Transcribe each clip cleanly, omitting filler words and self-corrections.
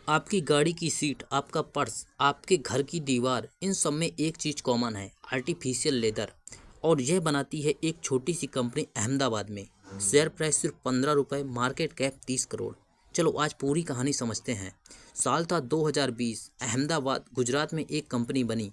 आपकी गाड़ी की सीट, आपका पर्स, आपके घर की दीवार, इन सब में एक चीज़ कॉमन है, आर्टिफिशियल लेदर। और यह बनाती है एक छोटी सी कंपनी अहमदाबाद में। शेयर प्राइस सिर्फ 15 रुपये, मार्केट कैप 30 करोड़। चलो आज पूरी कहानी समझते हैं। साल था 2020। अहमदाबाद गुजरात में एक कंपनी बनी,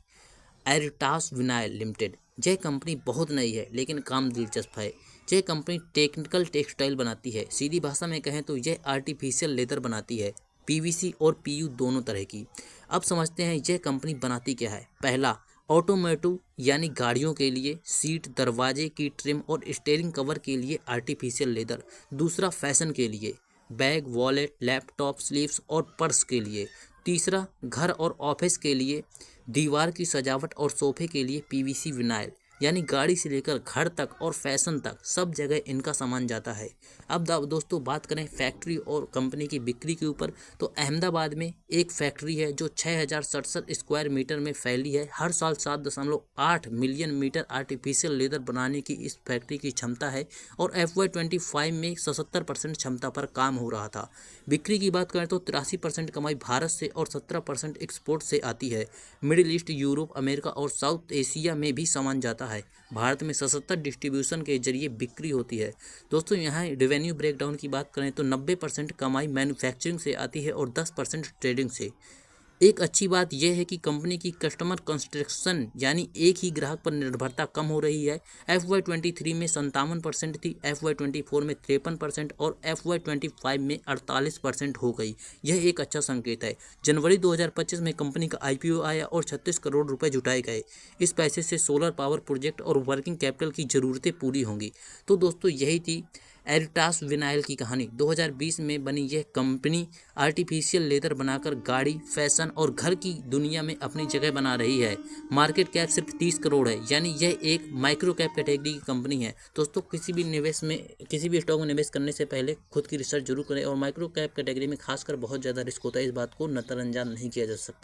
एरिटास विनाइल लिमिटेड। यह कंपनी बहुत नई है लेकिन काम दिलचस्प है। यह कंपनी टेक्निकल टेक्सटाइल बनाती है। सीधी भाषा में कहें तो यह आर्टिफिशियल लेदर बनाती है, पीवीसी और पीयू दोनों तरह की। अब समझते हैं यह कंपनी बनाती क्या है। पहला, ऑटोमेटिव यानी गाड़ियों के लिए सीट, दरवाजे की ट्रिम और स्टीयरिंग कवर के लिए आर्टिफिशियल लेदर। दूसरा, फैशन के लिए बैग, वॉलेट, लैपटॉप, स्लीव्स और पर्स के लिए। तीसरा, घर और ऑफिस के लिए दीवार की सजावट और सोफे के लिए पीवीसी विनाइल। यानी गाड़ी से लेकर घर तक और फैशन तक सब जगह इनका सामान जाता है। अब दोस्तों बात करें फैक्ट्री और कंपनी की बिक्री के ऊपर, तो अहमदाबाद में एक फैक्ट्री है जो 6067 स्क्वायर मीटर में फैली है। हर साल 7.8 मिलियन मीटर आर्टिफिशियल लेदर बनाने की इस फैक्ट्री की क्षमता है और FY25 में 77% क्षमता पर काम हो रहा था। बिक्री की बात करें तो 83% कमाई भारत से और 17% एक्सपोर्ट से आती है। मिडिल ईस्ट, यूरोप, अमेरिका और साउथ एशिया में भी सामान जाता है। भारत में 77 डिस्ट्रीब्यूशन के जरिए बिक्री होती है। दोस्तों यहाँ रेवेन्यू ब्रेकडाउन की बात करें तो 90% कमाई मैन्युफैक्चरिंग से आती है और 10% ट्रेडिंग से। एक अच्छी बात यह है कि कंपनी की कस्टमर कंस्ट्रक्शन यानी एक ही ग्राहक पर निर्भरता कम हो रही है। FY23 में 57% थी, FY24 में 53% और FY25 में 48% हो गई। यह एक अच्छा संकेत है। जनवरी 2025 में कंपनी का IPO आया और 36 करोड़ रुपए जुटाए गए। इस पैसे से सोलर पावर प्रोजेक्ट और वर्किंग कैपिटल की ज़रूरतें पूरी होंगी। तो दोस्तों यही थी एरिटास विनाइल की कहानी। 2020 में बनी यह कंपनी आर्टिफिशियल लेदर बनाकर गाड़ी, फैशन और घर की दुनिया में अपनी जगह बना रही है। मार्केट कैप सिर्फ 30 करोड़ है, यानी यह एक माइक्रो कैप कैटेगरी की कंपनी है। दोस्तों किसी भी स्टॉक में निवेश करने से पहले खुद की रिसर्च जरूर करें और माइक्रो कैप कैटेगरी में खासकर बहुत ज़्यादा रिस्क होता है, इस बात को नज़रअंदाज नहीं किया जा सकता।